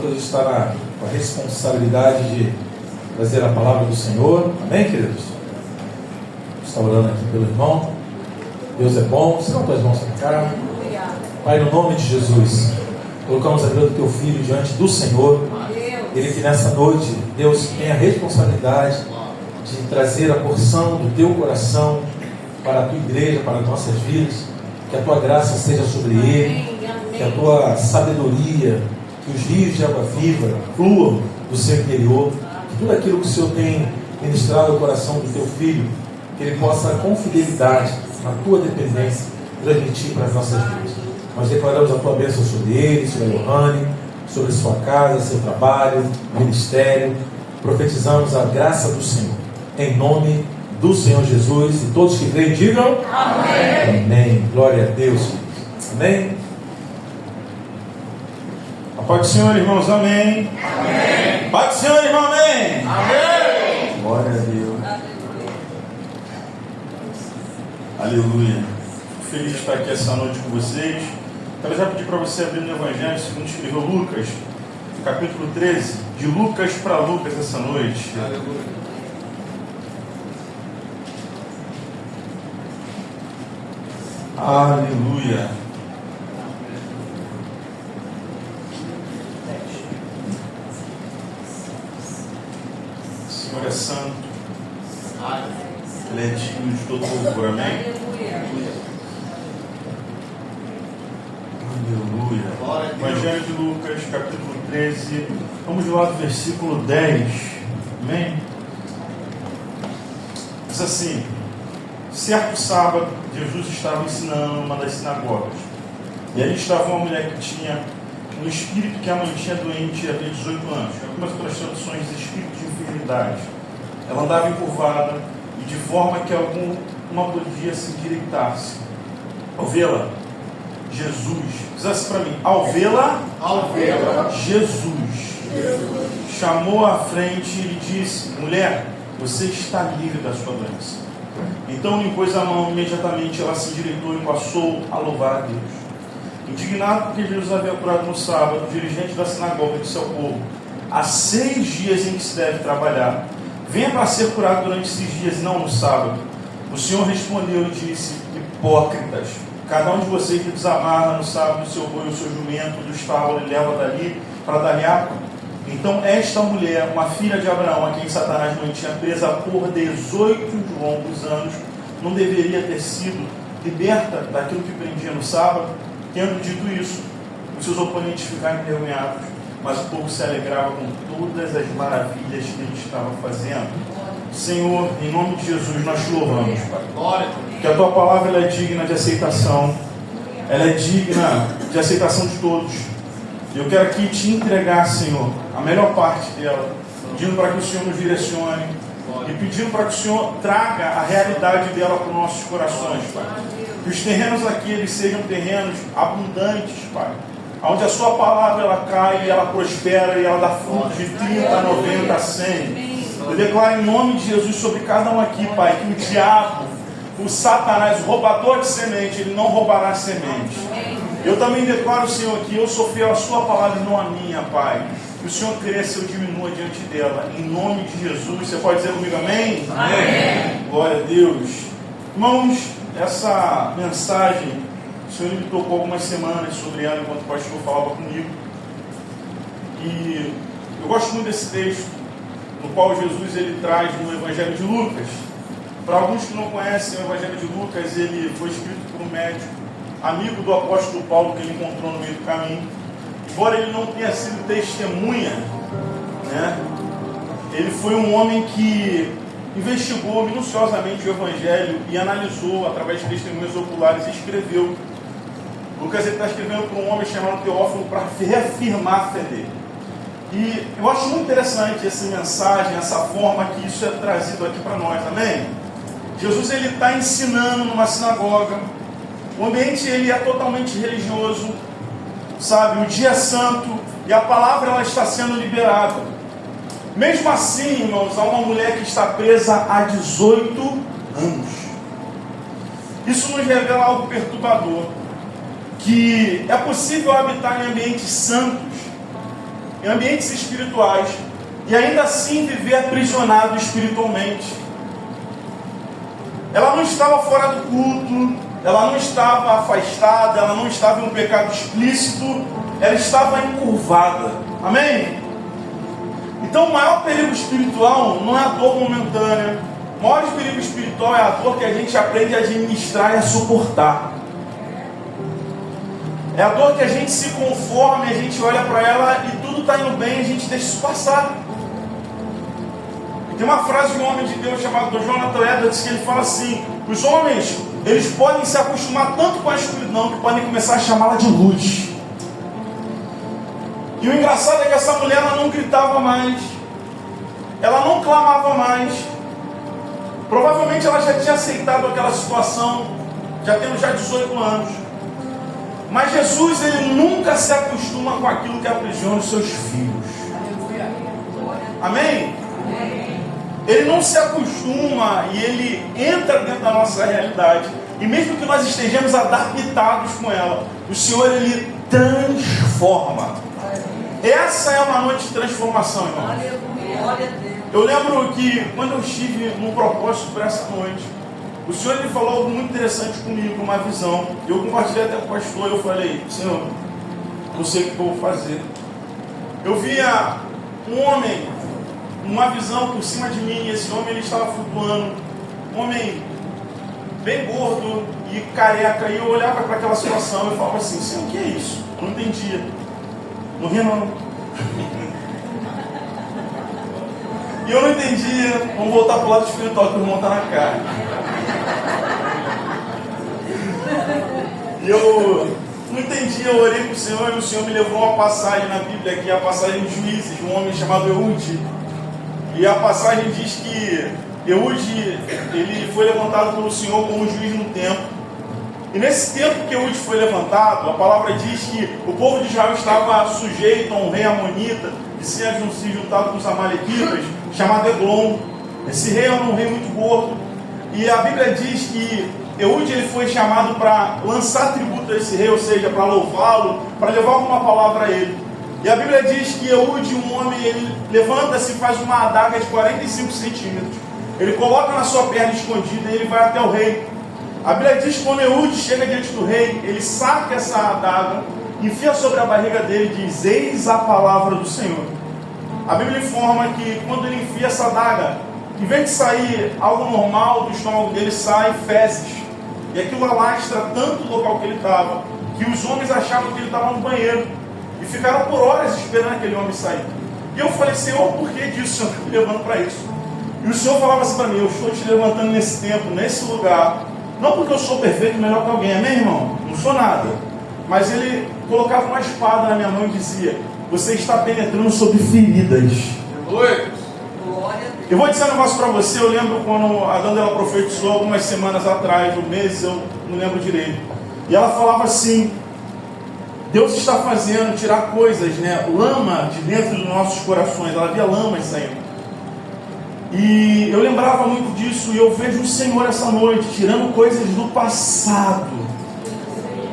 Lucas estará com a responsabilidade de trazer a palavra do Senhor. Amém, queridos? Está orando aqui pelo irmão. Deus é bom. Você não tuas mãos para cá. Pai, no nome de Jesus, colocamos a vida do teu filho diante do Senhor. Ele que nessa noite, Deus, tem a responsabilidade de trazer a porção do teu coração para a tua igreja, para as nossas vidas. Que a tua graça seja sobre ele, que a tua sabedoria, que os rios de água viva fluam do seu interior, que tudo aquilo que o Senhor tem ministrado ao coração do teu filho, que ele possa com fidelidade, na tua dependência, transmitir para as nossas vidas. Nós declaramos a tua bênção sobre ele, sobre a Lohane, sobre sua casa, seu trabalho, ministério. Profetizamos a graça do Senhor, em nome do Senhor Jesus, e todos que creem digam amém. Amém. Glória a Deus. Amém. A paz do Senhor, irmãos, amém. Amém. Paz do Senhor, irmão, amém. Amém. Glória a Deus. Aleluia. Feliz de estar aqui essa noite com vocês. Quero já pedir para você abrir no Evangelho segundo escreveu Lucas, capítulo 13, de Lucas para Lucas essa noite. Aleluia. Aleluia. O Senhor é santo. Ele é digno de todo louvor. Amém? Aleluia. Evangelho de Lucas, capítulo 13. Vamos lá do versículo 10. Amém? Diz assim: certo sábado, Jesus estava ensinando numa das sinagogas. E ali estava uma mulher que tinha um espírito que a mantinha doente havia 18 anos. Em algumas outras traduções, espírito de enfermidade. Ela andava encurvada e de forma que alguma podia se endireitar-se. Ao vê-la, Jesus, diz assim para mim, ao vê-la, Jesus chamou à frente e lhe disse: mulher, você está livre da sua doença. Então lhe pôs a mão, imediatamente ela se endireitou e passou a louvar a Deus. Indignado porque Jesus havia curado no sábado, o dirigente da sinagoga disse ao povo: há 6 dias em que se deve trabalhar, venha para ser curado durante esses dias e não no sábado. O Senhor respondeu e disse: hipócritas, cada um de vocês que desamarra no sábado o seu boi ou o seu jumento do estábulo e leva dali para dar-lhe água. Então esta mulher, uma filha de Abraão, a quem Satanás mantinha presa por 18 longos anos, não deveria ter sido liberta daquilo que prendia no sábado? Tendo dito isso, os seus oponentes ficaram envergonhados, mas o povo se alegrava com todas as maravilhas que ele estava fazendo. Senhor, em nome de Jesus, nós te louvamos, Pai. Que a tua palavra ela é digna de aceitação, ela é digna de aceitação de todos. Eu quero aqui te entregar, Senhor, a melhor parte dela, pedindo para que o Senhor nos direcione e pedindo para que o Senhor traga a realidade dela para os nossos corações, Pai. Que os terrenos aqui eles sejam terrenos abundantes, Pai, onde a sua palavra ela cai e ela prospera e ela dá frutos de 30, 90, 100. Eu declaro em nome de Jesus sobre cada um aqui, Pai, que o diabo, o Satanás, o roubador de semente, ele não roubará semente. Eu também declaro, Senhor, que eu sou fiel à sua palavra e não à minha, Pai. Que o Senhor cresça e eu diminua diante dela. Em nome de Jesus. Você pode dizer comigo amém? Amém. Glória a Deus. Irmãos, essa mensagem, o Senhor me tocou algumas semanas sobre ela enquanto o pastor falava comigo. E eu gosto muito desse texto, no qual Jesus ele traz no Evangelho de Lucas. Para alguns que não conhecem o Evangelho de Lucas, ele foi escrito por um médico, amigo do apóstolo Paulo, que ele encontrou no meio do caminho. Embora ele não tenha sido testemunha, né, ele foi um homem que investigou minuciosamente o Evangelho e analisou através de testemunhas oculares e escreveu. Lucas está escrevendo para um homem chamado Teófilo para reafirmar a fé dele. E eu acho muito interessante essa mensagem, essa forma que isso é trazido aqui para nós, amém? Jesus ele está ensinando numa sinagoga. O ambiente ele é totalmente religioso, sabe? O dia é santo e a palavra ela está sendo liberada. Mesmo assim, irmãos, há uma mulher que está presa há 18 anos. Isso nos revela algo perturbador, que é possível habitar em ambientes santos em ambientes espirituais e ainda assim viver aprisionado espiritualmente. Ela não estava fora do culto, ela não estava afastada, ela não estava em um pecado explícito, ela estava encurvada. Amém? Então o maior perigo espiritual não é a dor momentânea. O maior perigo espiritual é a dor que a gente aprende a administrar e a suportar. É a dor que a gente se conforma, a gente olha para ela e tudo está indo bem, a gente deixa isso passar. E tem uma frase de um homem de Deus chamado Jonathan Edwards que ele fala assim: os homens, eles podem se acostumar tanto com a escuridão que podem começar a chamá-la de luz. E o engraçado é que essa mulher ela não gritava mais, ela não clamava mais. Provavelmente ela já tinha aceitado aquela situação, já tendo 18 anos. Mas Jesus, ele nunca se acostuma com aquilo que aprisiona os seus filhos. Amém? Ele não se acostuma e ele entra dentro da nossa realidade. E mesmo que nós estejamos adaptados com ela, o Senhor, ele transforma. Essa é uma noite de transformação, irmão. Eu lembro que quando eu estive num propósito para essa noite, o Senhor ele falou algo muito interessante comigo, uma visão. Eu compartilhei até com o pastor e eu falei: Senhor, não sei o que eu vou fazer. Eu via um homem, uma visão por cima de mim, e esse homem ele estava flutuando. Um homem bem gordo e careca. E eu olhava para aquela situação e falava assim: Senhor, o que é isso? Eu não entendia. Não ria não. E eu não entendia. Vamos voltar para o lado espiritual que o irmão está na carne. E eu não entendia, eu orei para o Senhor e o Senhor me levou a uma passagem na Bíblia, que é a passagem de Juízes, de um homem chamado Eude. E a passagem diz que Eude, ele foi levantado pelo Senhor como juiz no tempo. E nesse tempo que Eude foi levantado, a palavra diz que o povo de Israel estava sujeito a um rei amonita, que se juntado com os amalequitas, chamado Eglon. Esse rei era um rei muito gordo. E a Bíblia diz que Eude ele foi chamado para lançar tributo a esse rei, ou seja, para louvá-lo, para levar alguma palavra a ele. E a Bíblia diz que Eude, um homem, ele levanta-se e faz uma adaga de 45 centímetros. Ele coloca na sua perna escondida e ele vai até o rei. A Bíblia diz que quando Eude chega diante do rei, ele saca essa adaga, enfia sobre a barriga dele e diz: eis a palavra do Senhor. A Bíblia informa que quando ele enfia essa adaga, em vez de sair algo normal do estômago dele, sai fezes. E aquilo alastra tanto o local que ele estava, que os homens achavam que ele estava no banheiro. E ficaram por horas esperando aquele homem sair. E eu falei: Senhor, por que disso? O Senhor está me levando para isso? E o Senhor falava assim para mim: eu estou te levantando nesse tempo, nesse lugar, não porque eu sou perfeito, melhor que alguém, amém, irmão? Não sou nada. Mas ele colocava uma espada na minha mão e dizia: você está penetrando sobre feridas. Eu vou dizer um negócio para você. Eu lembro quando a Danda ela profetizou algumas semanas atrás, um mês, eu não lembro direito. E ela falava assim: Deus está fazendo tirar coisas, né? Lama de dentro dos nossos corações. Ela via lamas saindo. E eu lembrava muito disso. E eu vejo o Senhor essa noite tirando coisas do passado.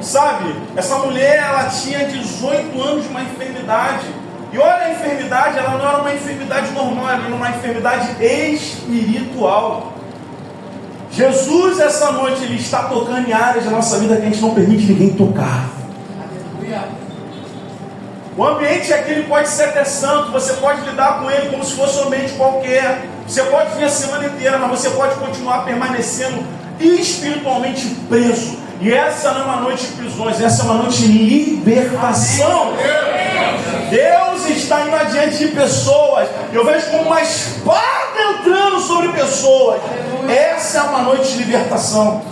Sabe? Essa mulher, ela tinha 18 anos de uma enfermidade. E olha, a enfermidade, ela não era uma enfermidade normal, ela era uma enfermidade espiritual. Jesus, essa noite, ele está tocando em áreas da nossa vida que a gente não permite ninguém tocar. O ambiente aqui ele pode ser até santo, você pode lidar com ele como se fosse um ambiente qualquer. Você pode vir a semana inteira, mas você pode continuar permanecendo espiritualmente preso. E essa não é uma noite de prisões, essa é uma noite de libertação. Deus está indo adiante de pessoas. Eu vejo como uma espada entrando sobre pessoas. Essa é uma noite de libertação.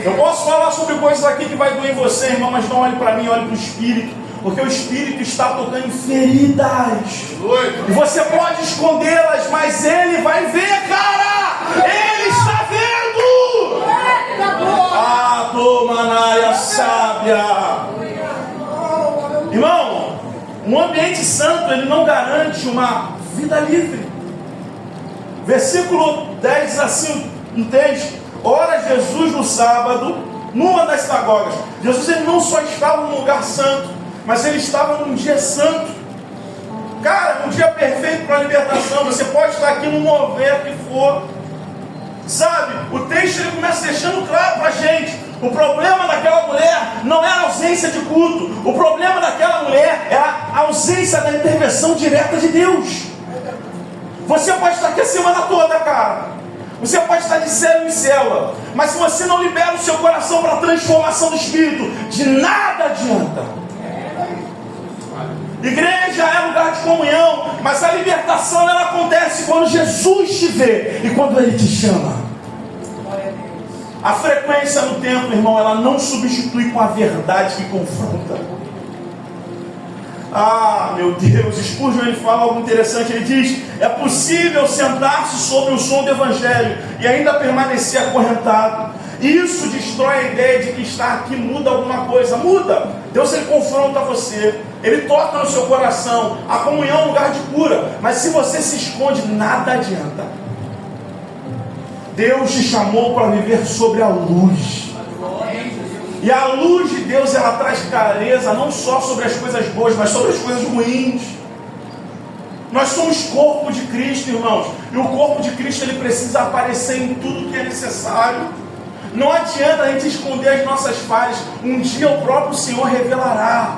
Eu posso falar sobre coisas aqui que vai doer em você, irmão, mas não olhe para mim, olhe para o Espírito. Porque o Espírito está tocando em feridas. E você pode escondê-las, mas Ele vai ver, cara! Ele está vendo! Ah, toma naia sábia! Irmão, um ambiente santo, ele não garante uma vida livre. Versículo 10 diz assim, um texto: ora Jesus no sábado, numa das sinagogas. Jesus ele não só estava num lugar santo, mas ele estava num dia santo. Cara, um dia perfeito para a libertação. Você pode estar aqui no mover que for. Sabe, o texto ele começa deixando claro para a gente. O problema daquela mulher não é a ausência de culto. O problema daquela mulher é a ausência da intervenção direta de Deus. Você pode estar aqui a semana toda, cara. Você pode estar de célula em célula. Mas se você não libera o seu coração para a transformação do Espírito, de nada adianta. Igreja é lugar de comunhão, mas a libertação ela acontece quando Jesus te vê e quando Ele te chama. A frequência no templo, irmão, ela não substitui com a verdade que confronta. Ah, meu Deus, Spurgeon ele fala algo interessante. Ele diz: é possível sentar-se sobre o som do Evangelho e ainda permanecer acorrentado. Isso destrói a ideia de que estar aqui muda alguma coisa. Muda. Deus ele confronta você, Ele toca no seu coração. A comunhão é um lugar de cura. Mas se você se esconde, nada adianta. Deus te chamou para viver sobre a luz. E a luz de Deus ela traz clareza não só sobre as coisas boas, mas sobre as coisas ruins. Nós somos corpo de Cristo, irmãos. E o corpo de Cristo ele precisa aparecer em tudo que é necessário. Não adianta a gente esconder as nossas falhas. Um dia o próprio Senhor revelará.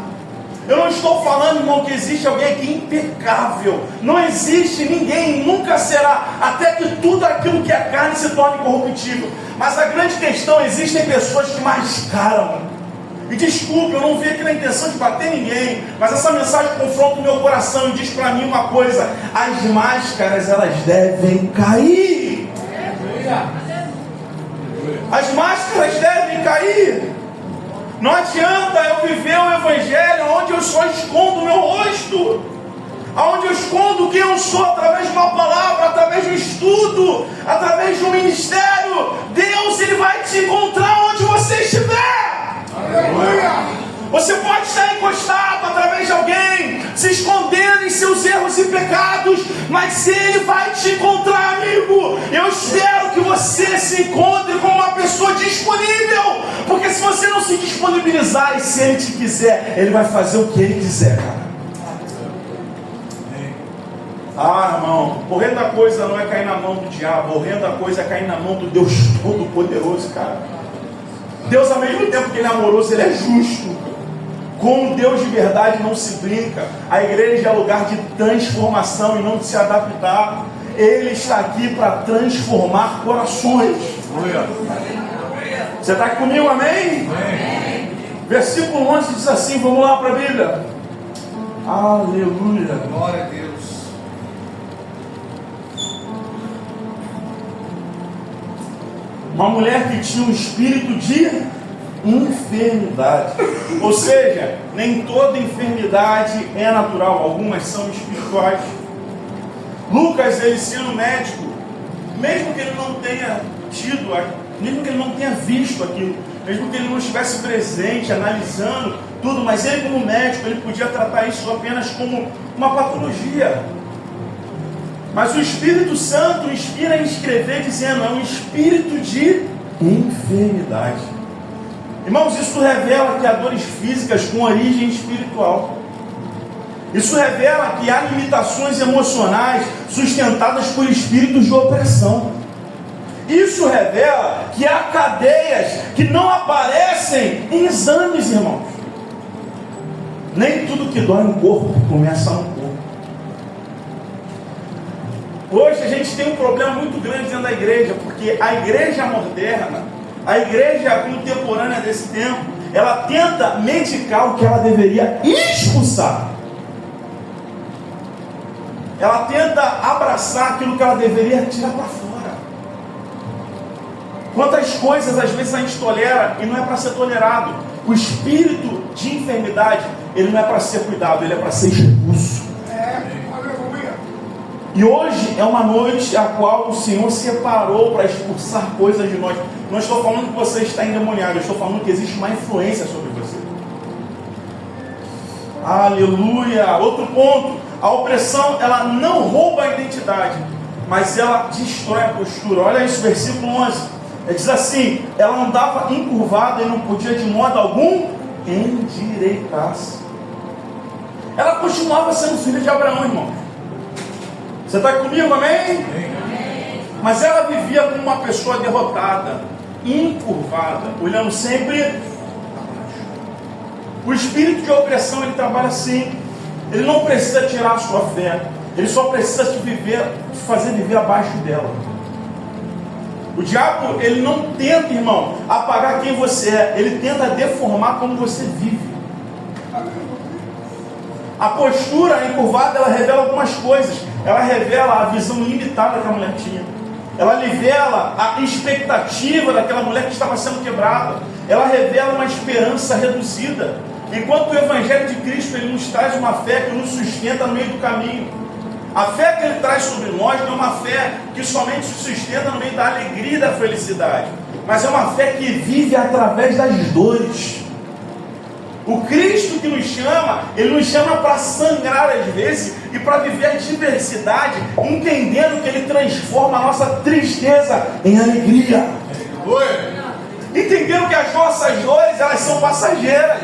Eu não estou falando, irmão, que existe alguém aqui impecável. Não existe ninguém, nunca será. Até que tudo aquilo que é carne se torne corruptível. Mas a grande questão, existem pessoas que mascaram. E desculpe, eu não vim aqui na intenção de bater ninguém. Mas essa mensagem confronta o meu coração e diz para mim uma coisa: as máscaras elas devem cair. As máscaras devem cair. Não adianta eu viver o Evangelho onde eu só escondo o meu rosto, onde eu escondo quem eu sou através de uma palavra, através de um estudo, através de um ministério. Deus ele vai te encontrar onde você estiver. Aleluia. Você pode estar encostado através de alguém, se escondendo em seus erros e pecados, mas Ele vai te encontrar, amigo. Eu espero que você se encontre como uma pessoa disponível, porque se você não se disponibilizar, e se Ele te quiser, Ele vai fazer o que Ele quiser, cara. Ah, irmão, horrenda coisa não é cair na mão do diabo, horrenda coisa é cair na mão do Deus Todo-Poderoso, cara. Deus, ao mesmo tempo que Ele é amoroso, Ele é justo. Com Deus de verdade não se brinca. A igreja é lugar de transformação e não de se adaptar. Ele está aqui para transformar corações. Você está aqui comigo, amém? Amém? Versículo 11 diz assim, vamos lá para a Bíblia. Aleluia. Glória a Deus. Uma mulher que tinha um espírito de enfermidade. Ou seja, nem toda enfermidade é natural, algumas são espirituais. Lucas, ele sendo médico, mesmo que ele não tenha tido, mesmo que ele não tenha visto aquilo, mesmo que ele não estivesse presente, analisando tudo, mas ele como médico, ele podia tratar isso apenas como uma patologia. Mas o Espírito Santo inspira a escrever dizendo, é um espírito de enfermidade. Irmãos, isso revela que há dores físicas com origem espiritual. Isso revela que há limitações emocionais sustentadas por espíritos de opressão. Isso revela que há cadeias que não aparecem em exames, irmãos. Nem tudo que dói no corpo começa no corpo. Hoje a gente tem um problema muito grande dentro da igreja, porque a igreja moderna, a igreja contemporânea desse tempo, ela tenta medicar o que ela deveria expulsar. Ela tenta abraçar aquilo que ela deveria tirar para fora. Quantas coisas às vezes a gente tolera e não é para ser tolerado. O espírito de enfermidade, ele não é para ser cuidado, ele é para ser expulso. E hoje é uma noite a qual o Senhor separou para expulsar coisas de nós. Não estou falando que você está endemoniado, eu estou falando que existe uma influência sobre você. Aleluia! Outro ponto, a opressão, ela não rouba a identidade, mas ela destrói a postura. Olha isso, versículo 11. Ele diz assim, ela andava encurvada e não podia de modo algum endireitar-se. Ela continuava sendo filha de Abraão, irmão. Você está comigo, amém? Mas ela vivia como uma pessoa derrotada, encurvada, olhando sempre abaixo. O espírito de opressão, ele trabalha assim. Ele não precisa tirar a sua fé. Ele só precisa te fazer viver abaixo dela. O diabo, ele não tenta, irmão, apagar quem você é. Ele tenta deformar como você vive. A postura encurvada, ela revela algumas coisas. Ela revela a visão limitada que a mulher tinha. Ela revela a expectativa daquela mulher que estava sendo quebrada. Ela revela uma esperança reduzida. Enquanto o Evangelho de Cristo, ele nos traz uma fé que nos sustenta no meio do caminho. A fé que ele traz sobre nós não é uma fé que somente se sustenta no meio da alegria e da felicidade, mas é uma fé que vive através das dores. O Cristo que nos chama, ele nos chama para sangrar às vezes e para viver a diversidade, entendendo que ele transforma a nossa tristeza em alegria. Entendendo que as nossas dores, elas são passageiras.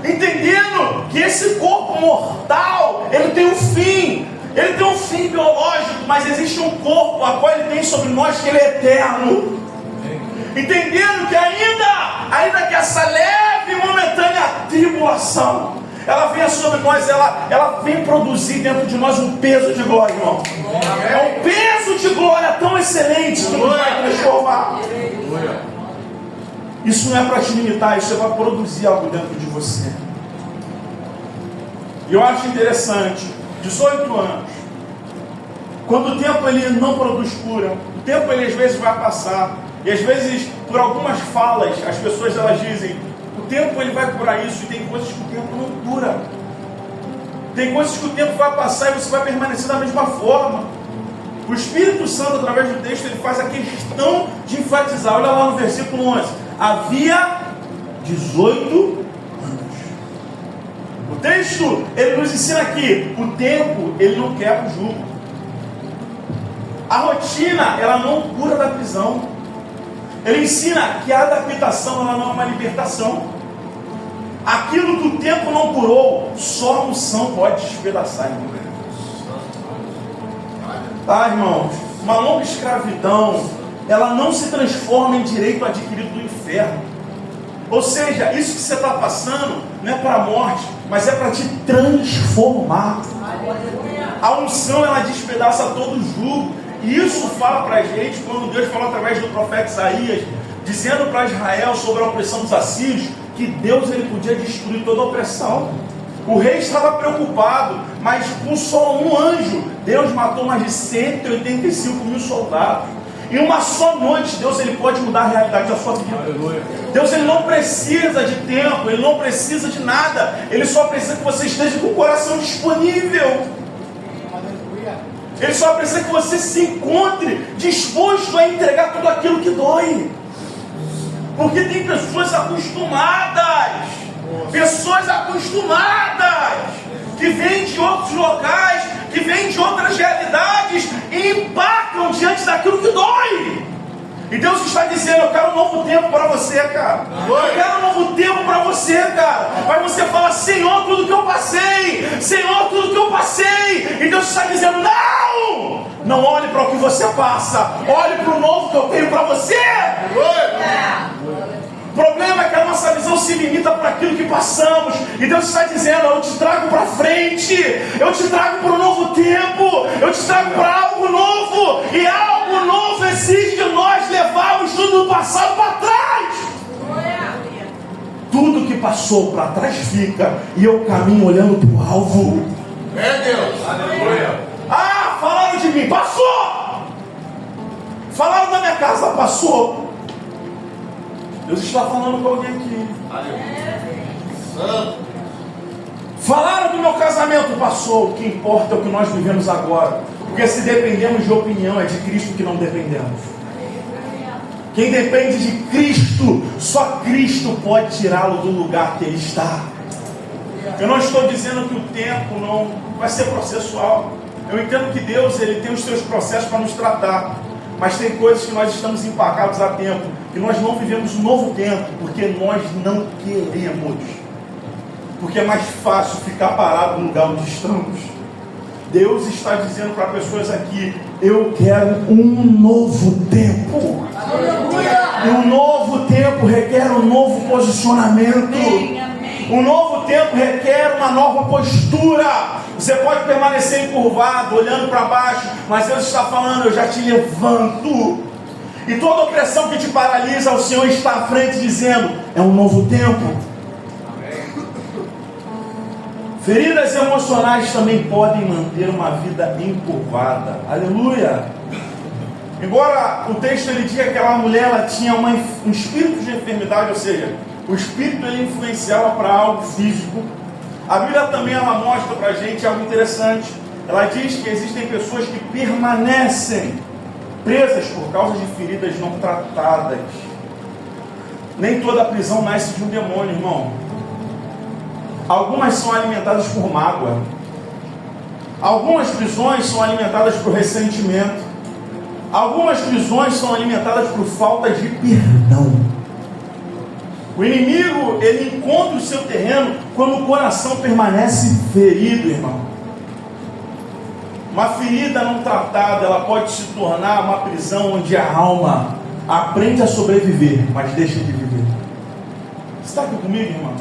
Entendendo que esse corpo mortal, ele tem um fim. Ele tem um fim biológico, mas existe um corpo a qual ele tem sobre nós que ele é eterno. Entendendo que ainda que essa leve e momentânea tribulação, ela venha sobre nós, ela vem produzir dentro de nós um peso de glória, irmão. É um peso de glória tão excelente que nos vai transformar. Isso não é para te limitar, isso é para produzir algo dentro de você. E eu acho interessante, 18 anos, quando o tempo ele não produz cura, o tempo ele às vezes vai passar, e às vezes por algumas falas, as pessoas elas dizem, o tempo ele vai curar isso, e tem coisas que o tempo não cura. Tem coisas que o tempo vai passar e você vai permanecer da mesma forma. O Espírito Santo, através do texto, ele faz a questão de enfatizar. Olha lá no versículo 11. Havia 18 anos. O texto, ele nos ensina que o tempo, ele não quebra o jugo. A rotina, ela não cura da prisão. Ele ensina que a adaptação, ela não é uma libertação. Aquilo que o tempo não curou, só a unção pode despedaçar, irmão. Tá, irmãos? Uma longa escravidão, ela não se transforma em direito adquirido do inferno. Ou seja, isso que você está passando não é para a morte, mas é para te transformar. A unção, ela despedaça todo o jugo. E isso fala para a gente, quando Deus falou através do profeta Isaías, dizendo para Israel sobre a opressão dos assírios, que Deus ele podia destruir toda a opressão. O rei estava preocupado, mas com só um anjo, Deus matou mais de 185 mil soldados. Em uma só noite, Deus ele pode mudar a realidade da sua vida. Aleluia. Deus ele não precisa de tempo, ele não precisa de nada. Ele só precisa que você esteja com o coração disponível. Ele só precisa que você se encontre disposto a entregar tudo aquilo que dói. Porque tem pessoas acostumadas, que vêm de outros locais, que vêm de outras realidades e empacam diante daquilo que dói. E Deus está dizendo, eu quero um novo tempo para você, cara. Eu quero um novo tempo para você, cara. Mas você fala, Senhor, tudo que eu passei. Senhor, tudo que eu passei. E Deus está dizendo, não! Não olhe para o que você passa. Olhe para o novo que eu tenho para você. O problema é que a nossa visão se limita para aquilo que passamos. E Deus está dizendo, eu te trago para frente. Eu te trago para um novo tempo. Eu te trago para algo novo. E algo novo exige de nós levarmos tudo do passado para trás. Tudo que passou para trás fica. E eu caminho olhando para o alvo. É Deus. Aleluia. Ah, falaram de mim. Passou. Falaram da minha casa. Passou. Deus está falando com alguém aqui. Santo. Falaram do meu casamento, passou. O que importa é o que nós vivemos agora. Porque se dependemos de opinião, é de Cristo que não dependemos. Quem depende de Cristo, só Cristo pode tirá-lo do lugar que ele está. Eu não estou dizendo que o tempo não vai ser processual. Eu entendo que Deus ele tem os seus processos para nos tratar. Mas tem coisas que nós estamos empacados há tempo, que nós não vivemos um novo tempo, porque nós não queremos. porque é mais fácil ficar parado no lugar onde estamos. Deus está dizendo para pessoas aqui: eu quero um novo tempo. E um novo tempo requer um novo posicionamento. Um novo tempo requer uma nova postura. Você pode permanecer encurvado, olhando para baixo, mas Deus está falando: eu já te levanto. E toda opressão que te paralisa, o Senhor está à frente dizendo: é um novo tempo. Feridas emocionais também podem manter uma vida encurvada. Aleluia! Embora o texto ele diga que aquela mulher ela tinha um espírito de enfermidade, ou seja, o espírito ele influenciava para algo físico, a Bíblia também ela mostra para a gente algo interessante. Ela diz que existem pessoas que permanecem presas por causa de feridas não tratadas. Nem toda prisão nasce de um demônio, irmão. Algumas são alimentadas por mágoa. Algumas prisões são alimentadas por ressentimento. Algumas prisões são alimentadas por falta de perdão. O inimigo, ele encontra o seu terreno quando o coração permanece ferido, irmão. Uma ferida não tratada, ela pode se tornar uma prisão onde a alma aprende a sobreviver, mas deixa de viver. Você está aqui comigo, irmão?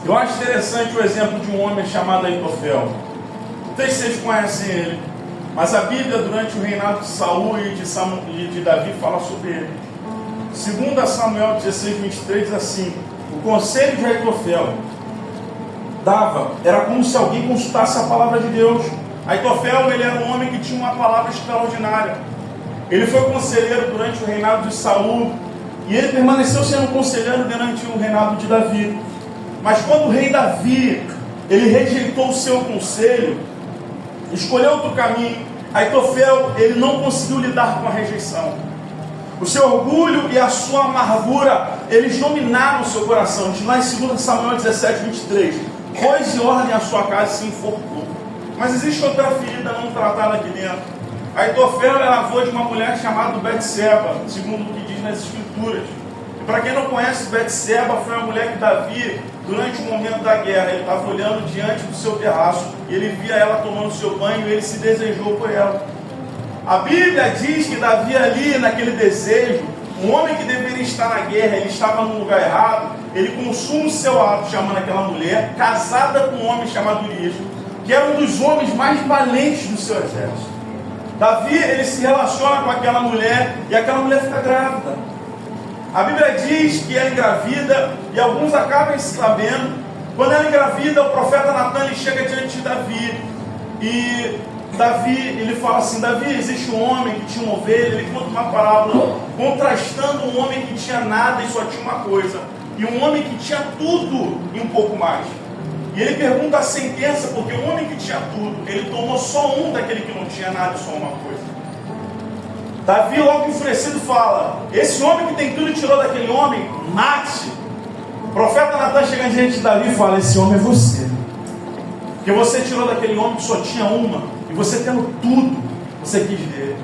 Eu acho interessante o exemplo de um homem chamado Aitofel. Não sei se vocês conhecem ele, mas a Bíblia, durante o reinado de Saul e de Davi, fala sobre ele. 2 Samuel 16:23 diz assim: o conselho de Aitofel era como se alguém consultasse a palavra de Deus. Aitofel, ele era um homem que tinha uma palavra extraordinária. Ele foi conselheiro durante o reinado de Saul e ele permaneceu sendo conselheiro durante o reinado de Davi. Mas quando o rei Davi, ele rejeitou o seu conselho, escolheu outro caminho, Aitofel, ele não conseguiu lidar com a rejeição. O seu orgulho e a sua amargura, eles dominaram o seu coração. Diz lá em 2 Samuel 17:23, pôs em ordem a sua casa e se enforcou. Mas existe outra ferida não tratada aqui dentro. Aitofel era avô de uma mulher chamada Betseba, segundo o que diz nas Escrituras. E para quem não conhece, Betseba foi uma mulher que Davi, durante o momento da guerra, ele estava olhando diante do seu terraço, e ele via ela tomando seu banho, e ele se desejou por ela. A Bíblia diz que Davi ali, naquele desejo, um homem que deveria estar na guerra, ele estava no lugar errado, ele consuma o seu ato, chamando aquela mulher, casada com um homem chamado Urias, que era um dos homens mais valentes do seu exército. Davi, ele se relaciona com aquela mulher, e aquela mulher fica grávida. A Bíblia diz que ela engravida, e alguns acabam sabendo. Quando ela engravida, o profeta Natan ele chega diante de Davi, e Davi, ele fala assim: Davi, existe um homem que tinha uma ovelha. Ele conta uma parábola contrastando um homem que tinha nada e só tinha uma coisa, e um homem que tinha tudo e um pouco mais. E ele pergunta a sentença, porque o homem que tinha tudo, ele tomou só um daquele que não tinha nada e só uma coisa. Davi, logo enfurecido, fala: esse homem que tem tudo e tirou daquele homem, mate. O profeta Natan chega diante de Davi e fala: esse homem é você, porque você tirou daquele homem que só tinha uma, e você tendo tudo, você quis dele.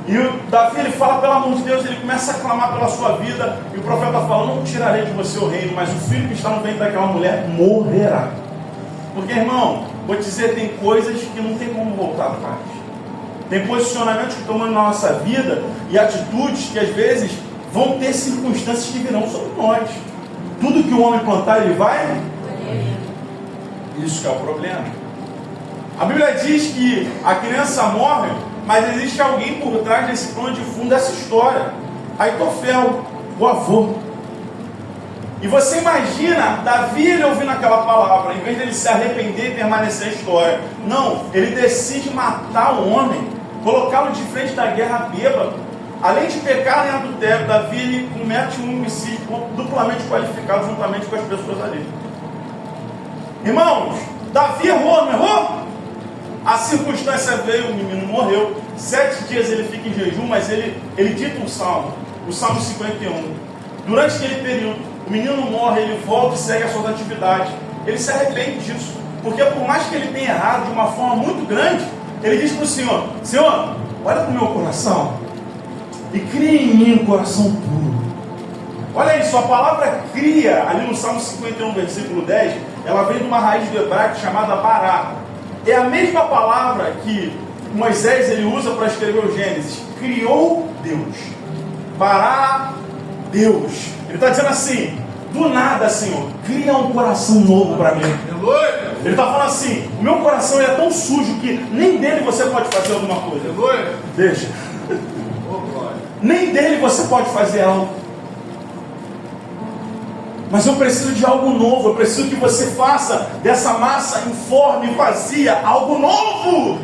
E o Davi, ele fala pelo amor de Deus, ele começa a clamar pela sua vida, e o profeta fala: não tirarei de você o reino, mas o filho que está no ventre daquela mulher morrerá. Porque, irmão, vou te dizer, tem coisas que não tem como voltar atrás. Tem posicionamentos que tomamos na nossa vida e atitudes que às vezes vão ter circunstâncias que virão sobre nós. Tudo que o homem plantar, ele vai. Isso que é o problema. A Bíblia diz que a criança morre, mas existe alguém por trás desse plano de fundo dessa história. Aitofel, o avô. E você imagina Davi, ele ouvindo aquela palavra, em vez de ele se arrepender e permanecer na história, não, ele decide matar o homem, colocá-lo de frente da guerra bêbado. Além de pecar em adultério, Davi, ele comete um homicídio duplamente qualificado juntamente com as pessoas ali. Irmãos, Davi errou, não errou? A circunstância veio, o menino morreu. 7 dias ele fica em jejum, mas ele dita um salmo, o Salmo 51. Durante aquele período, o menino morre, ele volta e segue as suas atividades. Ele se arrepende disso, porque por mais que ele tenha errado de uma forma muito grande, ele diz para o Senhor: Senhor, olha para o meu coração e cria em mim um coração puro. Olha isso, a palavra cria, ali no Salmo 51, versículo 10, ela vem de uma raiz do hebraico chamada bará. É a mesma palavra que Moisés ele usa para escrever o Gênesis. Criou Deus. Bará, Deus. Ele está dizendo assim, do nada, Senhor, cria um coração novo para mim. Ele está falando assim, o meu coração é tão sujo que nem dele você pode fazer alguma coisa. Deixa. Nem dele você pode fazer algo. Mas eu preciso de algo novo. Eu preciso que você faça dessa massa informe e vazia algo novo.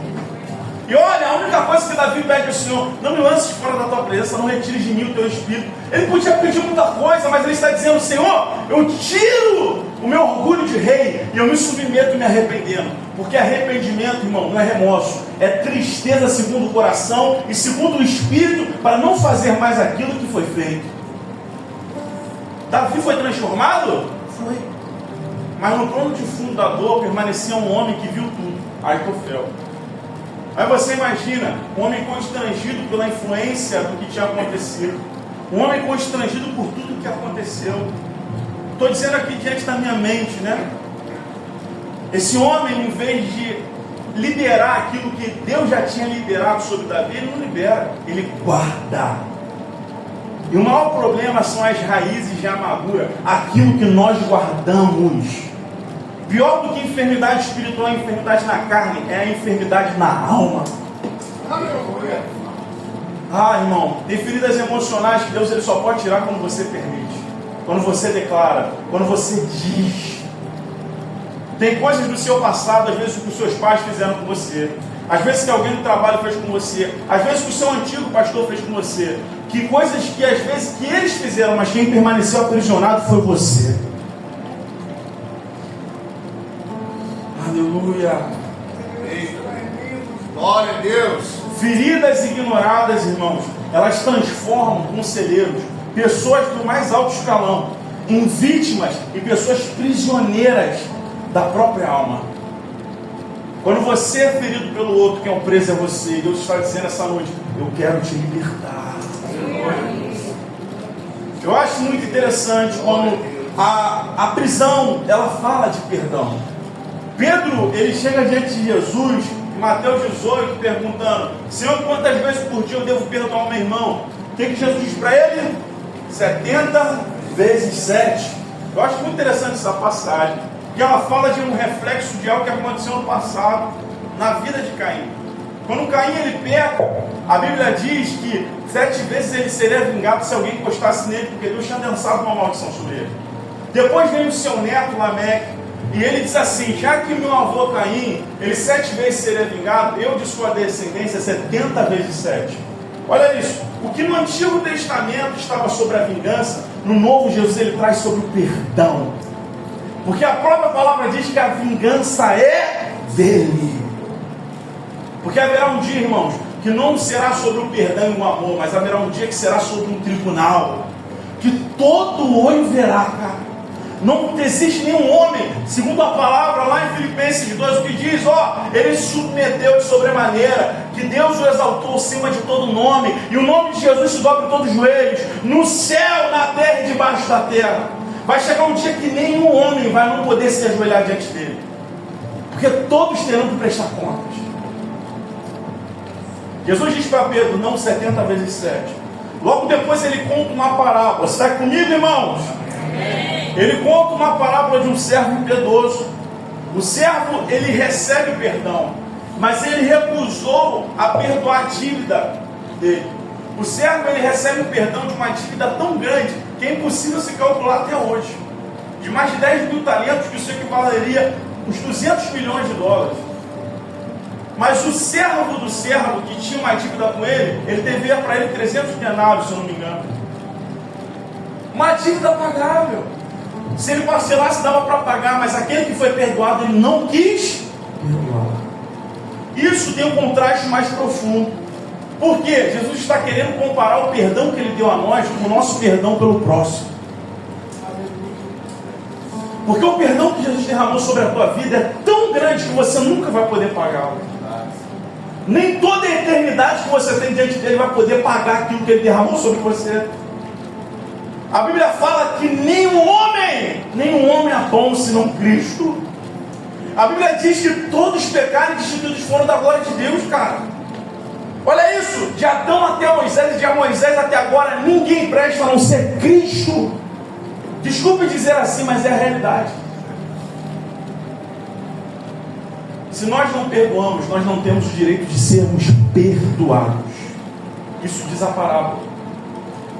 E olha, a única coisa que Davi pede ao Senhor: não me lances fora da tua presença, não retires de mim o teu espírito. Ele podia pedir muita coisa, mas ele está dizendo: Senhor, eu tiro o meu orgulho de rei e eu me submeto me arrependendo. Porque arrependimento, irmão, não é remorso, é tristeza segundo o coração e segundo o espírito, para não fazer mais aquilo que foi feito. Davi foi transformado? Foi. Mas no plano de fundo da dor permanecia um homem que viu tudo, Aitofel. Aí você imagina, um homem constrangido pela influência do que tinha acontecido, um homem constrangido por tudo que aconteceu. Estou dizendo aqui diante da minha mente, né? Esse homem, em vez de liberar aquilo que Deus já tinha liberado sobre Davi, ele não libera, ele guarda. E o maior problema são as raízes de amargura, aquilo que nós guardamos. Pior do que enfermidade espiritual e enfermidade na carne, é a enfermidade na alma. Ah, irmão, tem feridas emocionais que Deus ele só pode tirar quando você permite, quando você declara, quando você diz. Tem coisas do seu passado, às vezes que os seus pais fizeram com você, às vezes que alguém do trabalho fez com você, às vezes que o seu antigo pastor fez com você, que coisas que às vezes que eles fizeram, mas quem permaneceu aprisionado foi você. Aleluia. Glória a Deus. Feridas ignoradas, irmãos, elas transformam conselheiros, pessoas do mais alto escalão, em vítimas e pessoas prisioneiras da própria alma. Quando você é ferido pelo outro, quem é o preso é você. Deus está dizendo essa noite: eu quero te libertar. Eu acho muito interessante como a prisão, ela fala de perdão. Pedro, ele chega diante de Jesus, em Mateus 18, perguntando: Senhor, quantas vezes por dia eu devo perdoar o meu irmão? O que Jesus diz para ele? 70 vezes 7. Eu acho muito interessante essa passagem, que ela fala de um reflexo de algo que aconteceu no passado, na vida de Caim. Quando Caim ele peca, a Bíblia diz que 7 vezes ele seria vingado se alguém encostasse nele, porque Deus tinha lançado uma maldição sobre ele. Depois vem o seu neto Lameque, e ele diz assim: já que meu avô Caim, ele 7 vezes seria vingado, eu de sua descendência 70 vezes 7. Olha isso, o que no Antigo Testamento estava sobre a vingança, no Novo Jesus ele traz sobre o perdão. Porque a própria palavra diz que a vingança é dele. Porque haverá um dia, irmãos, que não será sobre o perdão e o amor, mas haverá um dia que será sobre um tribunal, que todo olho verá, cara. Não existe nenhum homem, segundo a palavra lá em Filipenses 2, que diz: ele se submeteu de sobremaneira, que Deus o exaltou acima de todo nome, e o nome de Jesus se dobra em todos os joelhos, no céu, na terra e debaixo da terra. Vai chegar um dia que nenhum homem vai não poder se ajoelhar diante dele, porque todos terão que prestar contas. Jesus diz para Pedro: não 70 vezes 7. Logo depois ele conta uma parábola. Você está comigo, irmãos? Ele conta uma parábola de um servo impiedoso. O servo, ele recebe perdão, mas ele recusou a perdoar a dívida dele. O servo, ele recebe o perdão de uma dívida tão grande que é impossível se calcular até hoje. De mais de 10 mil talentos, que isso equivaleria uns 200 milhões de dólares. Mas o servo do servo que tinha uma dívida com ele, ele devia para ele 300 denários, se eu não me engano. Uma dívida pagável. Se ele parcelasse, dava para pagar, mas aquele que foi perdoado, ele não quis perdoar. Isso tem um contraste mais profundo. Por quê? Jesus está querendo comparar o perdão que ele deu a nós com o nosso perdão pelo próximo. Porque o perdão que Jesus derramou sobre a tua vida é tão grande que você nunca vai poder pagá-lo. Nem toda a eternidade que você tem diante dele vai poder pagar aquilo que ele derramou sobre você. A Bíblia fala que nenhum homem é bom senão Cristo. A Bíblia diz que todos pecaram e destituídos foram da glória de Deus, cara. Olha isso, de Adão até Moisés e de Moisés até agora, ninguém presta a não ser Cristo. Desculpe dizer assim, mas é a realidade. Se nós não perdoamos, nós não temos o direito de sermos perdoados. Isso diz a parábola.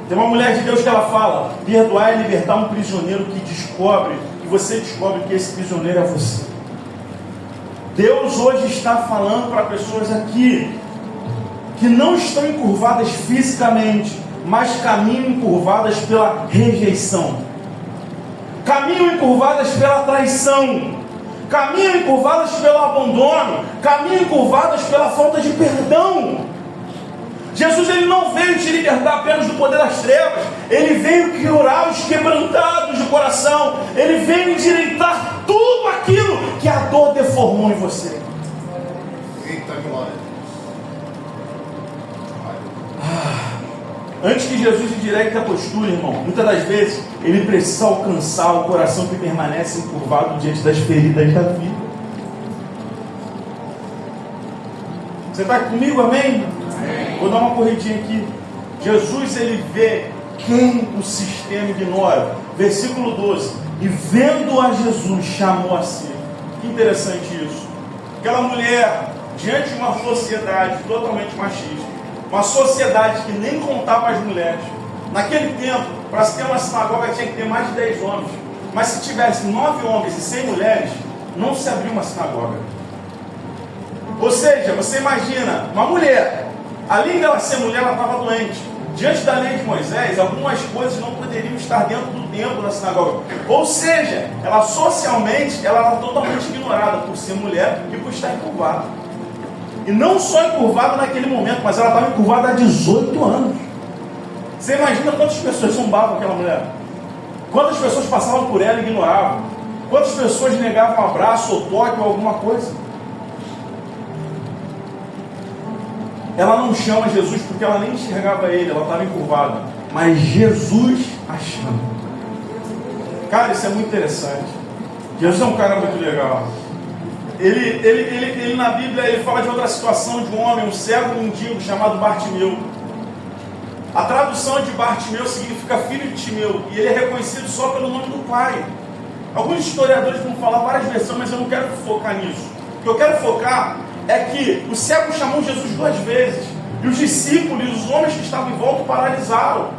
Tem uma mulher de Deus que ela fala: perdoar é libertar um prisioneiro que você descobre que esse prisioneiro é você. Deus hoje está falando para pessoas aqui que não estão encurvadas fisicamente, mas caminham encurvadas pela rejeição, caminham encurvadas pela traição, caminham encurvadas pelo abandono, caminham encurvadas pela falta de perdão. Jesus, ele não veio te libertar apenas do poder das trevas, ele veio curar os quebrantados de coração, ele veio endireitar tudo aquilo que a dor deformou em você. Eita glória. Antes que Jesus endireite a postura, irmão, muitas das vezes ele precisa alcançar o coração que permanece encurvado diante das feridas da vida. Você está comigo, amém? Vou dar uma corridinha aqui. Jesus, ele vê quem o sistema ignora. Versículo 12. E vendo a Jesus, chamou a si. Que interessante isso. Aquela mulher, diante de uma sociedade totalmente machista, uma sociedade que nem contava as mulheres. Naquele tempo, para se ter uma sinagoga tinha que ter mais de 10 homens. Mas se tivesse 9 homens e 100 mulheres, não se abria uma sinagoga. Ou seja, você imagina, uma mulher, além dela ser mulher, ela estava doente. Diante da lei de Moisés, algumas coisas não poderiam estar dentro do templo da sinagoga. Ou seja, ela socialmente, ela era totalmente ignorada por ser mulher e por estar encurvada. E não só encurvada naquele momento, mas ela estava encurvada há 18 anos. Você imagina quantas pessoas zombavam aquela mulher? Quantas pessoas passavam por ela e ignoravam? Quantas pessoas negavam um abraço ou toque ou alguma coisa? Ela não chama Jesus porque ela nem enxergava ele, ela estava encurvada. Mas Jesus a chama. Cara, isso é muito interessante. Jesus é um cara muito legal. Ele na Bíblia, ele fala de outra situação de um homem, um cego mendigo chamado Bartimeu. A tradução de Bartimeu significa filho de Timeu. E ele é reconhecido só pelo nome do pai. Alguns historiadores vão falar várias versões, mas eu não quero focar nisso. O que eu quero focar é que o cego chamou Jesus 2 vezes. E os discípulos e os homens que estavam em volta paralisaram.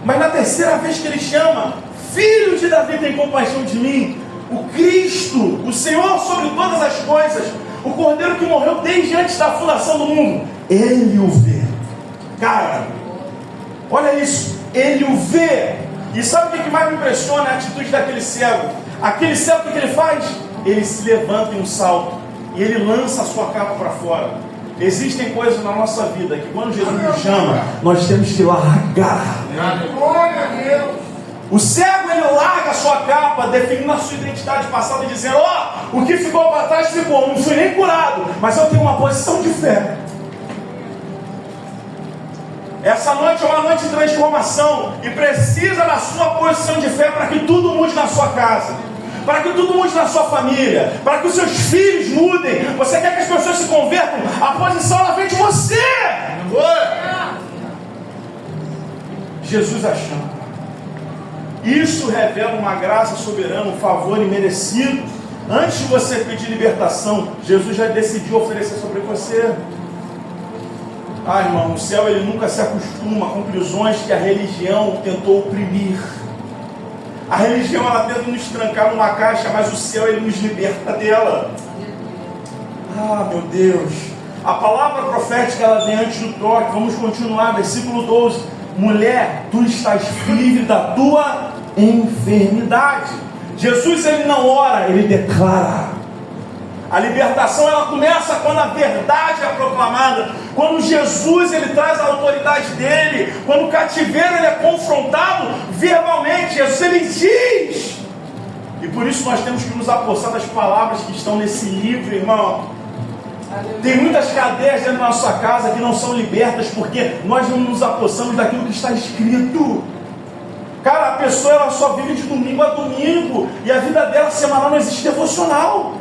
Mas na terceira vez que ele chama: filho de Davi, tem compaixão de mim. O Cristo, o Senhor sobre todas as coisas, o Cordeiro que morreu desde antes da fundação do mundo, ele o vê. Cara, olha isso, ele o vê. E sabe o que mais me impressiona? A atitude daquele cego. Aquele cego, o que ele faz? Ele se levanta em um salto e ele lança a sua capa para fora. Existem coisas na nossa vida que quando Jesus nos chama, nós temos que largar. Glória a Deus. O cego, ele larga a sua capa, definindo a sua identidade passada e dizendo: ó, o que ficou para trás ficou, não fui nem curado, mas eu tenho uma posição de fé. Essa noite é uma noite de transformação e precisa da sua posição de fé para que tudo mude na sua casa, para que tudo mude na sua família, para que os seus filhos mudem. Você quer que as pessoas se convertam? A posição ela vem de você. Jesus a chama. Isso revela uma graça soberana, um favor imerecido. Antes de você pedir libertação, Jesus já decidiu oferecer sobre você. Ah, irmão, o céu ele nunca se acostuma com prisões que a religião tentou oprimir. A religião ela tenta nos trancar numa caixa, mas o céu ele nos liberta dela. Ah, meu Deus. A palavra profética ela vem antes do toque. Vamos continuar, versículo 12. Mulher, tu estás livre da tua enfermidade. Jesus ele não ora, ele declara. A libertação ela começa quando a verdade é proclamada, quando Jesus ele traz a autoridade dele, quando o cativeiro ele é confrontado verbalmente. Jesus ele diz. E por isso nós temos que nos apossar das palavras que estão nesse livro, irmão. Tem muitas cadeias dentro da nossa casa que não são libertas porque nós não nos apossamos daquilo que está escrito. Cara, a pessoa ela só vive de domingo a domingo e a vida dela semanal não existe devocional.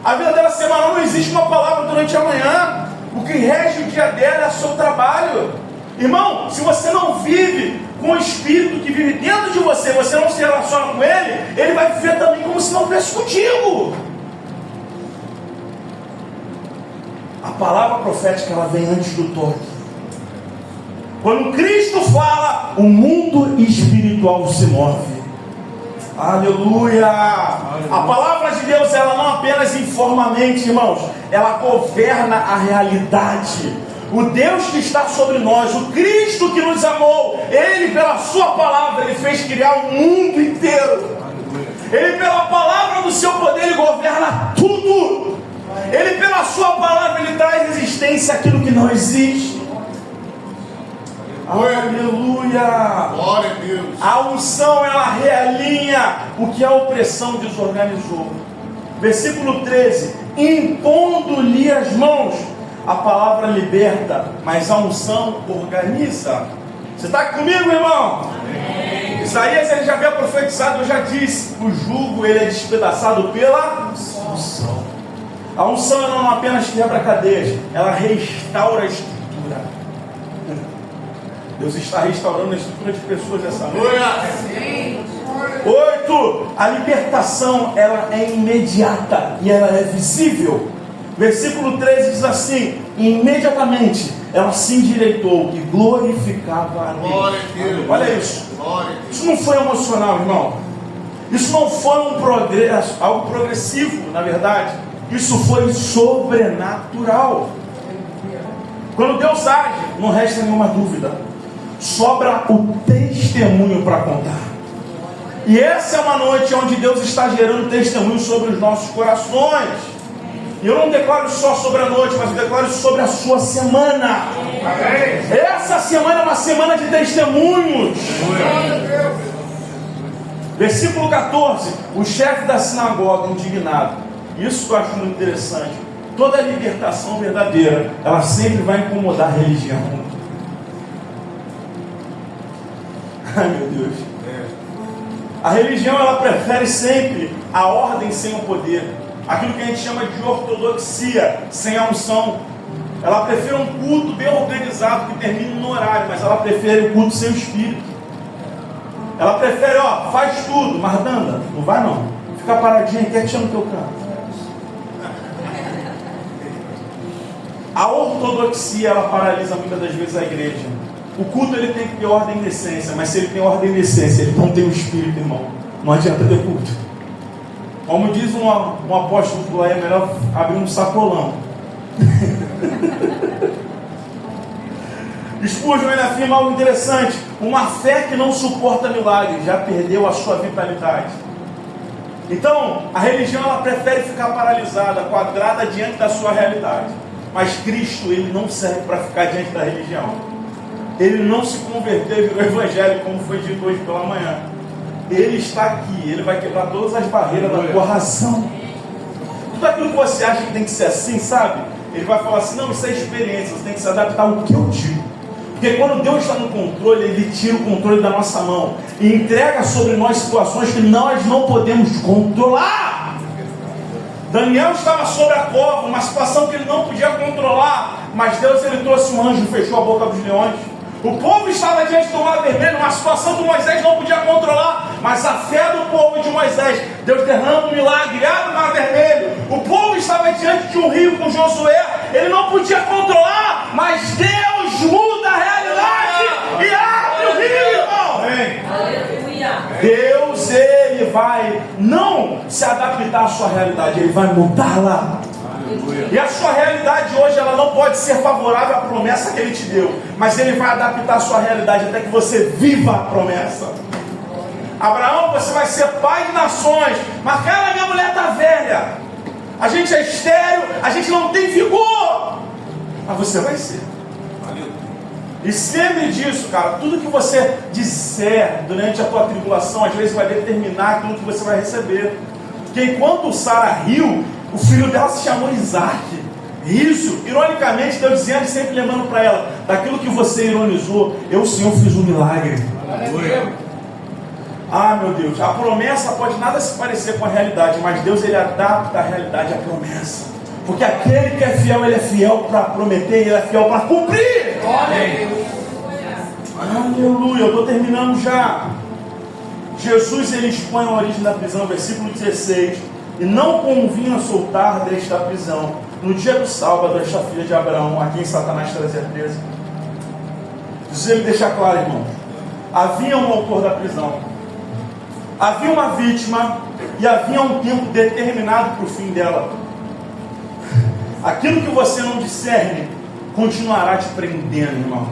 A vida dela semanal não existe uma palavra durante a manhã. O que rege o dia dela é o seu trabalho. Irmão, se você não vive com o Espírito que vive dentro de você, você não se relaciona com Ele vai viver também como se não estivesse contigo. A palavra profética ela vem antes do toque. Quando Cristo fala, o mundo espiritual se move. Aleluia! A palavra de Deus, ela não apenas informa a mente, irmãos, ela governa a realidade. O Deus que está sobre nós, o Cristo que nos amou, Ele pela sua palavra, Ele fez criar o mundo inteiro. Ele pela palavra do seu poder, Ele governa tudo. Ele pela sua palavra, Ele traz existência àquilo que não existe. Aleluia! Glória a Deus. A unção, ela realinha o que a opressão desorganizou. Versículo 13: impondo-lhe as mãos. A palavra liberta, mas a unção organiza. Você está comigo, irmão? Amém. Isaías, ele já havia profetizado, eu já disse, o jugo ele é despedaçado pela unção. A unção ela não apenas quebra cadeias, ela restaura a estrutura. Deus está restaurando a estrutura de pessoas essa noite. 8. A libertação ela é imediata e ela é visível. Versículo 13 diz assim: imediatamente ela se endireitou e glorificava a Deus. Olha isso. Isso não foi emocional, irmão. Isso não foi um progresso, algo progressivo, na verdade. Isso foi sobrenatural. Quando Deus age, não resta nenhuma dúvida. Sobra o testemunho para contar. E essa é uma noite onde Deus está gerando testemunho sobre os nossos corações. E eu não declaro só sobre a noite, mas eu declaro sobre a sua semana. Amém. Essa semana é uma semana de testemunhos. Versículo 14. O chefe da sinagoga, indignado. Isso que eu acho muito interessante. Toda libertação verdadeira, ela sempre vai incomodar a religião. Ai, meu Deus. A religião, ela prefere sempre a ordem sem o poder. Aquilo que a gente chama de ortodoxia, sem a unção. Ela prefere um culto bem organizado, que termine no horário, mas ela prefere o culto sem o Espírito. Ela prefere, faz tudo, mas anda, não vai não. Fica paradinho, quietinho no teu canto. A ortodoxia, ela paralisa muitas das vezes a igreja. O culto, ele tem que ter ordem e decência, mas se ele tem ordem e decência, ele não tem o Espírito, irmão. Não adianta ter culto. Como diz um apóstolo por aí, é melhor abrir um sacolão. Spurgeon, ele afirma algo interessante: uma fé que não suporta milagres já perdeu a sua vitalidade. Então, a religião, ela prefere ficar paralisada, quadrada diante da sua realidade. Mas Cristo, ele não serve para ficar diante da religião. Ele não se converteu e virou evangélico, como foi dito hoje pela manhã. Ele está aqui, ele vai quebrar todas as barreiras da tua razão. Tudo aquilo que você acha que tem que ser assim, sabe? Ele vai falar assim: não, isso é experiência, você tem que se adaptar ao que eu digo. Porque quando Deus está no controle, Ele tira o controle da nossa mão e entrega sobre nós situações que nós não podemos controlar. Daniel estava sobre a cova, uma situação que ele não podia controlar, mas Deus, ele trouxe um anjo e fechou a boca dos leões. O povo estava diante do mar vermelho, uma situação que Moisés não podia controlar, mas a fé do povo de Moisés, Deus derrama um milagre, abre o mar vermelho. O povo estava diante de um rio com Josué, ele não podia controlar, mas Deus muda a realidade e abre o rio, irmão. Aleluia. Deus, ele vai não se adaptar à sua realidade, ele vai mudá-la. E a sua realidade hoje, ela não pode ser favorável à promessa que Ele te deu, mas Ele vai adaptar a sua realidade até que você viva a promessa. Abraão, você vai ser pai de nações, mas cara, minha mulher está velha, a gente é estéril, a gente não tem vigor, mas você vai ser. E se lembre disso, cara, tudo que você disser durante a tua tribulação, às vezes vai determinar aquilo que você vai receber. Porque enquanto Sara riu, o filho dela se chamou Isaac. Isso, ironicamente, Deus dizendo e sempre lembrando para ela: daquilo que você ironizou, eu, Senhor, fiz um milagre. Ah, meu Deus, a promessa pode nada se parecer com a realidade, mas Deus, ele adapta a realidade à promessa. Porque aquele que é fiel, ele é fiel para prometer, ele é fiel para cumprir. Aleluia, eu estou terminando já. Jesus, ele expõe a origem da prisão, versículo 16. E não convinha soltar desta prisão no dia do sábado esta filha de Abraão, a quem Satanás trazia presa. Jesus, ele deixa claro, irmãos, havia um autor da prisão, havia uma vítima e havia um tempo determinado para o fim dela. Aquilo que você não discerne continuará te prendendo, irmão.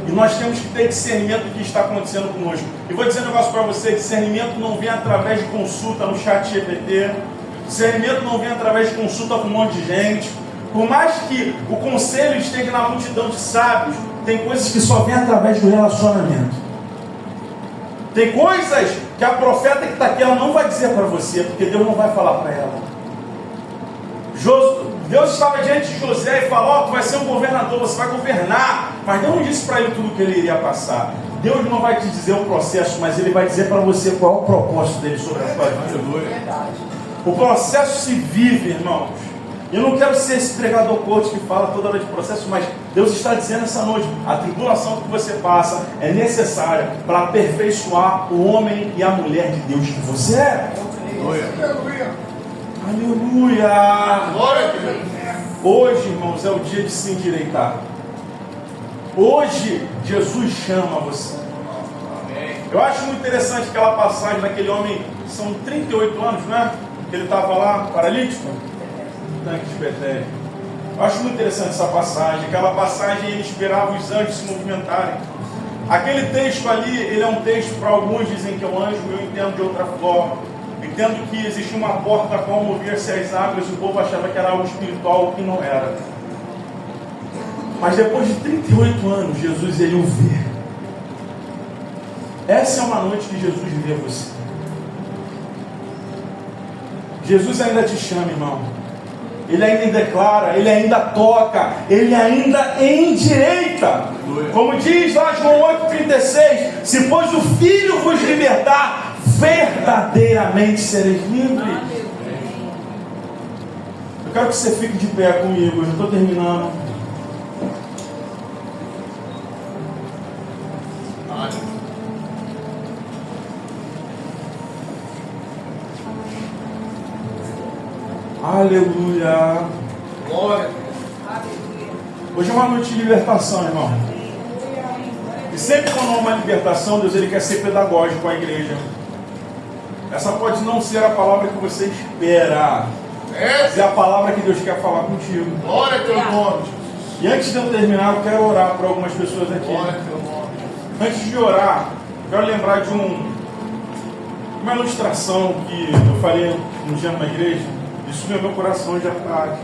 E nós temos que ter discernimento do que está acontecendo conosco. E vou dizer um negócio para você: discernimento não vem através de consulta no chat GPT, discernimento não vem através de consulta com um monte de gente. Por mais que o conselho esteja na multidão de sábios, tem coisas que só vêm através do relacionamento. Tem coisas que a profeta que está aqui, ela não vai dizer para você, porque Deus não vai falar para ela. Deus estava diante de José e falou: tu vai ser um governador, você vai governar. Mas Deus não disse para ele tudo o que ele iria passar. Deus não vai te dizer o processo, mas ele vai dizer para você qual é o propósito dele sobre a sua vida. O processo se vive, irmãos. Eu não quero ser esse pregador coach que fala toda hora de processo, mas Deus está dizendo essa noite: a tribulação que você passa é necessária para aperfeiçoar o homem e a mulher de Deus que você é. Aleluia. Aleluia! Glória a Deus. Hoje, irmãos, é o dia de se endireitar. Hoje, Jesus chama você. Eu acho muito interessante aquela passagem daquele homem, são 38 anos, né? Que ele estava lá, paralítico, no tanque de Betesda. Eu acho muito interessante essa passagem. Aquela passagem, ele esperava os anjos se movimentarem. Aquele texto ali, ele é um texto, para alguns dizem que é um anjo, eu entendo de outra forma. Entendo que existia uma porta a qual movia-se as águas e o povo achava que era algo espiritual, o que não era. Mas depois de 38 anos, Jesus, ele o vê. Essa é uma noite que Jesus vê você. Jesus ainda te chama, irmão. Ele ainda declara, ele ainda toca, ele ainda endireita. Como diz lá João 8,36: se pois o Filho vos libertar, verdadeiramente sereis livres. Eu quero que você fique de pé comigo, eu já estou terminando. Aleluia. Glória. Hoje é uma noite de libertação, irmão. E sempre quando há uma libertação, Deus, ele quer ser pedagógico com a igreja. Essa pode não ser a palavra que você espera, mas é a palavra que Deus quer falar contigo. Glória a teu nome. E antes de eu terminar, eu quero orar por algumas pessoas aqui. Glória a teu nome. Antes de orar, eu quero lembrar de uma ilustração que eu falei um dia numa igreja. Isso no meu coração já tarde.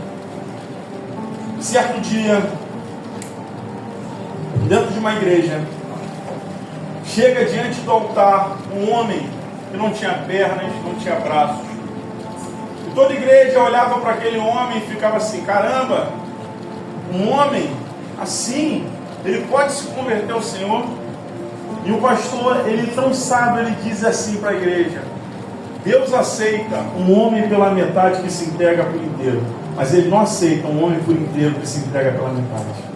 Certo dia, dentro de uma igreja, chega diante do altar um homem que não tinha pernas, não tinha braços. E toda a igreja olhava para aquele homem e ficava assim: caramba, um homem assim, ele pode se converter ao Senhor? E o pastor, ele tão sábio, ele diz assim para a igreja: Deus aceita um homem pela metade que se entrega por inteiro, mas ele não aceita um homem por inteiro que se entrega pela metade.